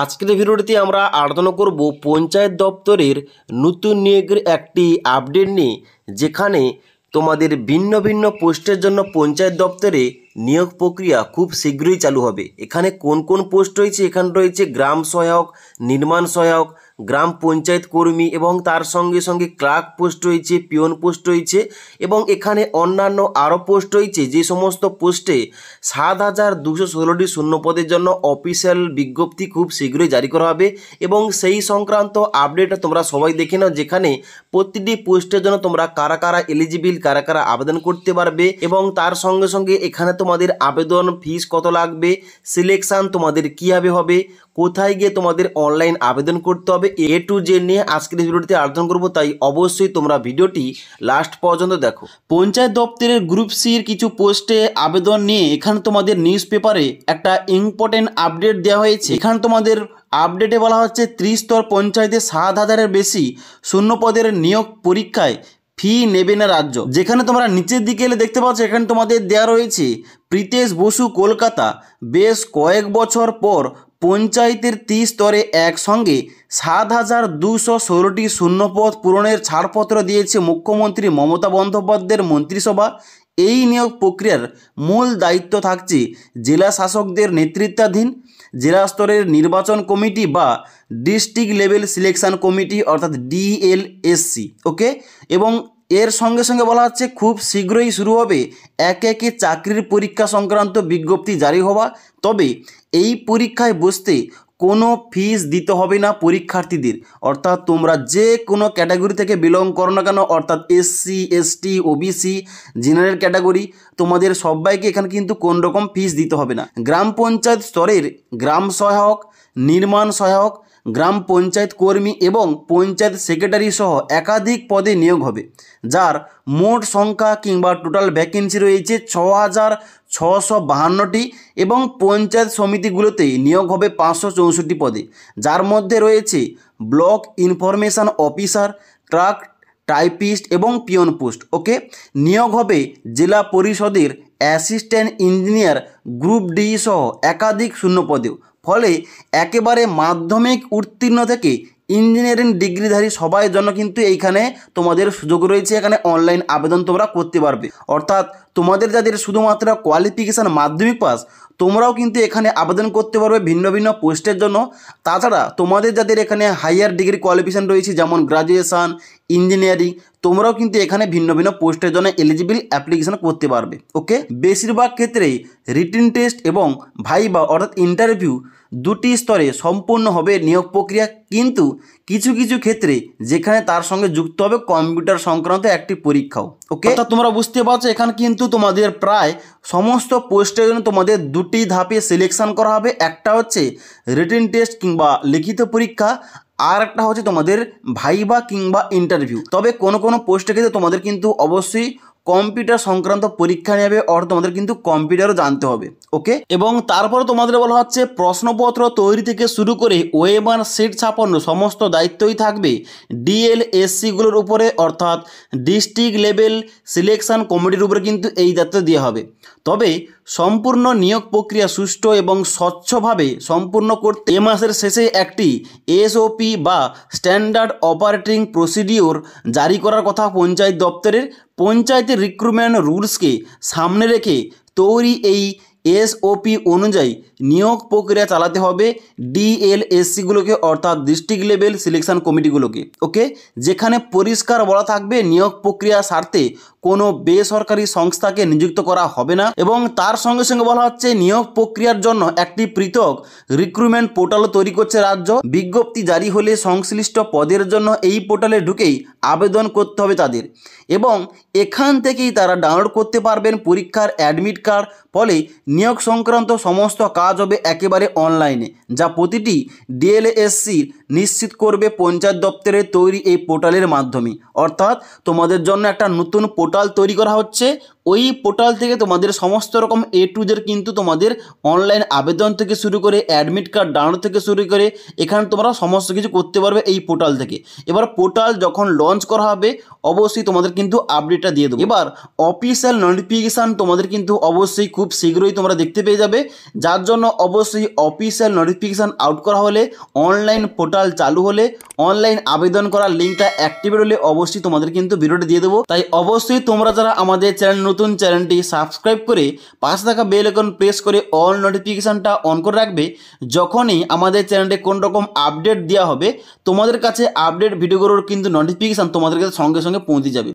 আজকের ভিডিওটিতে আমরা আলোচনা করব পঞ্চায়েত দপ্তরের নতুন নিয়োগের একটি আপডেট নিয়ে, যেখানে তোমাদের ভিন্ন ভিন্ন পোস্টের জন্য পঞ্চায়েত দপ্তরে নিয়োগ প্রক্রিয়া খুব শীঘ্রই চালু হবে। এখানে কোন কোন পোস্ট রয়েছে? এখানে রয়েছে গ্রাম সহায়ক, নির্মাণ সহায়ক, গ্রাম পঞ্চায়েত কর্মী এবং তার সঙ্গে সঙ্গে ক্লার্ক পোস্ট রয়েছে, পিয়ন পোস্ট রয়েছে এবং এখানে অন্যান্য আরও পোস্ট রয়েছে। যে সমস্ত পোস্টে 7,216টি শূন্যপদের জন্য অফিসিয়াল বিজ্ঞপ্তি খুব শীঘ্রই জারি করা হবে এবং সেই সংক্রান্ত আপডেটটা তোমরা সবাই দেখে নাও, যেখানে প্রতিটি পোস্টের জন্য তোমরা কারা কারা এলিজিবল, কারা কারা আবেদন করতে পারবে এবং তার সঙ্গে সঙ্গে এখানে তোমাদের আবেদন ফিস কত লাগবে, সিলেকশান তোমাদের কীভাবে হবে, কোথায় গিয়ে তোমাদের অনলাইন আবেদন করতে হবে, এ টু জেড নিয়ে আজকের ভিডিওটিতে আলোচনা করব। তাই অবশ্যই তোমরা ভিডিওটি লাস্ট পর্যন্ত দেখো। পঞ্চায়েত দপ্তরের গ্রুপ সির কিছু পোস্টে আবেদন নিয়ে এখানে তোমাদের নিউজ পেপারে একটা ইম্পর্টেন্ট আপডেট দেওয়া হয়েছে। এখানে তোমাদের আপডেটে বলা হচ্ছে 30 স্তর পঞ্চায়েতে 7,000-এর বেশি শূন্যপদের নিয়োগ পরীক্ষায় ফি নেবে না রাজ্য। যেখানে তোমরা নিচের দিকে এলে দেখতে পাচ্ছ, এখানে তোমাদের দেওয়া রয়েছে প্রীতেশ বসু কলকাতা বেশ কয়েক বছর পর পঞ্চায়েতের 30 স্তরে একসঙ্গে 7,216টি শূন্যপদ পূরণের ছাড়পত্র দিয়েছে মুখ্যমন্ত্রী মমতা বন্দ্যোপাধ্যায়ের মন্ত্রিসভা। এই নিয়োগ প্রক্রিয়ার মূল দায়িত্ব থাকছে জেলা শাসকদের নেতৃত্বাধীন জেলা স্তরের নির্বাচন কমিটি বা ডিস্ট্রিক্ট লেভেল সিলেকশন কমিটি অর্থাৎ ডিএলএসসি। ওকে, এবং এর সঙ্গে সঙ্গে বলা হচ্ছে খুব শীঘ্রই শুরু হবে একে একে চাকরির পরীক্ষা সংক্রান্ত বিজ্ঞপ্তি জারি হওয়া। তবে এই পরীক্ষায় বসতে কোনো ফিস দিতে হবে না পরীক্ষার্থীদের, অর্থাৎ তোমরা যে কোনো ক্যাটাগরি থেকে বিলং করো না কেন, অর্থাৎ SC, ST, OBC, general category, তোমাদের সবাইকে এখানে কিন্তু কোন রকম ফিস দিতে হবে না। গ্রাম পঞ্চায়েত স্তরের গ্রাম সহায়ক, নির্মাণ সহায়ক, গ্রাম পঞ্চায়েত কর্মী এবং পঞ্চায়েত সেক্রেটারি সহ একাধিক পদে নিয়োগ হবে, যার মোট সংখ্যা কিংবা টোটাল ভ্যাকেন্সি রয়েছে 6,652টি এবং পঞ্চায়েত সমিতিগুলোতে নিয়োগ হবে 564 পদে, যার মধ্যে রয়েছে block information officer, clerk, typist এবং পিয়ন পোস্ট। ওকে, নিয়োগ হবে জেলা পরিষদের অ্যাসিস্ট্যান্ট ইঞ্জিনিয়ার গ্রুপ ডি সহ একাধিক শূন্যপদেও। ফলে একেবারে মাধ্যমিক উত্তীর্ণ থেকে ইঞ্জিনিয়ারিং ডিগ্রিধারী সবাই জন্য কিন্তু এইখানে তোমাদের সুযোগ রয়েছে। এখানে অনলাইন আবেদন তোমরা করতে পারবে, অর্থাৎ তোমাদের যাদের শুধুমাত্র কোয়ালিফিকেশান মাধ্যমিক পাস, তোমরাও কিন্তু এখানে আবেদন করতে পারবে ভিন্ন ভিন্ন পোস্টের জন্য। তাছাড়া তোমাদের যাদের এখানে হাইয়ার ডিগ্রি কোয়ালিফিকেশান রয়েছে, যেমন গ্রাজুয়েশান, ইঞ্জিনিয়ারিং, তোমরাও কিন্তু এখানে ভিন্ন ভিন্ন পোস্টের জন্য এলিজিবল অ্যাপ্লিকেশান করতে পারবে। ওকে, বেশিরভাগ ক্ষেত্রেই রিটেন টেস্ট এবং ভাইবা অর্থাৎ ইন্টারভিউ দুটি স্তরে সম্পূর্ণ হবে নিয়োগ প্রক্রিয়া, কিন্তু কিছু কিছু ক্ষেত্রে যেখানে তার সঙ্গে যুক্ত হবে কম্পিউটার সংক্রান্ত একটি পরীক্ষাও। ওকে, অর্থাৎ তোমরা বুঝতে পারছো এখানে কিন্তু তোমাদের প্রায় সমস্ত পোস্টের জন্য তোমাদের দুটি ধাপে সিলেকশন করা হবে। একটা হচ্ছে রিটেন টেস্ট কিংবা লিখিত পরীক্ষা, আর একটা হচ্ছে তোমাদের ভাইবা কিংবা ইন্টারভিউ। তবে কোনো কোনো পোস্টের ক্ষেত্রে তোমাদের কিন্তু অবশ্যই কম্পিউটার সংক্রান্ত পরীক্ষা নেবে, অর্থাৎ তোমাদের কিন্তু কম্পিউটারও জানতে হবে। ওকে, এবং তারপরে তোমাদের বলা হচ্ছে প্রশ্নপত্র তৈরি থেকে শুরু করে ওয়েমার সিট ছাপান্ন সমস্ত দায়িত্বই থাকবে ডিএলএসসিগুলোর উপরে, অর্থাৎ ডিস্ট্রিক্ট লেভেল সিলেকশন কমিটির উপরে কিন্তু এই দায়িত্ব দেওয়া হবে। তবে সম্পূর্ণ নিয়োগ প্রক্রিয়া সুষ্ঠু এবং স্বচ্ছভাবে সম্পূর্ণ করতে এ মাসের শেষে একটি এসওপি বা স্ট্যান্ডার্ড অপারেটিং প্রসিডিওর জারি করার কথা পঞ্চায়েত দপ্তরের। পঞ্চায়েতের রিক্রুটমেন্ট রুলসকে সামনে রেখে তৈরি এই এসওপি অনুযায়ী নিয়োগ প্রক্রিয়া চালাতে হবে ডিএলএসসিগুলোকে, অর্থাৎ ডিস্ট্রিক্ট লেভেল সিলেকশন কমিটিগুলোকে। ওকে, যেখানে পরিষ্কার বলা থাকবে নিয়োগ প্রক্রিয়া স্বার্থে কোনো বেসরকারি সংস্থাকে নিযুক্ত করা হবে না এবং তার সঙ্গে সঙ্গে বলা হচ্ছে নিয়োগ প্রক্রিয়ার জন্য একটি পৃথক রিক্রুটমেন্ট পোর্টালও তৈরি করছে রাজ্য। বিজ্ঞপ্তি জারি হলে সংশ্লিষ্ট পদের জন্য এই পোর্টালে ঢুকেই আবেদন করতে হবে তাদের এবং এখান থেকেই তারা ডাউনলোড করতে পারবেন পরীক্ষার অ্যাডমিট কার্ড। ফলে নিয়োগ সংক্রান্ত সমস্ত কাজ হবে একেবারে অনলাইনে, যা প্রতিটি ডিএলএসসি নিশ্চিত করবে পঞ্চায়েত দপ্তরের তৈরি এই পোর্টালের মাধ্যমে। অর্থাৎ তোমাদের জন্য একটা নতুন পোর্টাল তৈরি করা হচ্ছে ওই পোর্টাল থেকে তোমাদের সমস্ত রকম A to Z কিন্তু তোমাদের অনলাইন আবেদন থেকে শুরু করে অ্যাডমিট কার্ড ডাউনলোড থেকে শুরু করে এখানে তোমরা সমস্ত কিছু করতে পারবে এই পোর্টাল থেকে। এবার পোর্টাল যখন লঞ্চ করা হবে অবশ্যই তোমাদের কিন্তু আপডেটটা দিয়ে দেবো। এবার অফিসিয়াল নোটিফিকেশান তোমাদের কিন্তু অবশ্যই খুব শীঘ্রই তোমরা দেখতে পেয়ে যাবে, যার জন্য অবশ্যই অফিসিয়াল নোটিফিকেশান আউট করা হলে, অনলাইন পোর্টাল চালু হলে, অনলাইন আবেদন করার লিঙ্কটা অ্যাক্টিভেট হলে অবশ্যই তোমাদের কিন্তু ভিডিওটি দিয়ে দেবো। তাই অবশ্যই তোমরা যারা আমাদের নতুন চ্যানেলটি সাবস্ক্রাইব করে পাশে থাকা বেল আইকন প্রেস করে অল নোটিফিকেশানটা অন করে রাখবে। যখনই আমাদের চ্যানেলে কোন রকম আপডেট দেওয়া হবে তোমাদের কাছে আপডেট ভিডিওগুলোর কিন্তু নোটিফিকেশান তোমাদের কাছে সঙ্গে সঙ্গে পৌঁছে যাবে।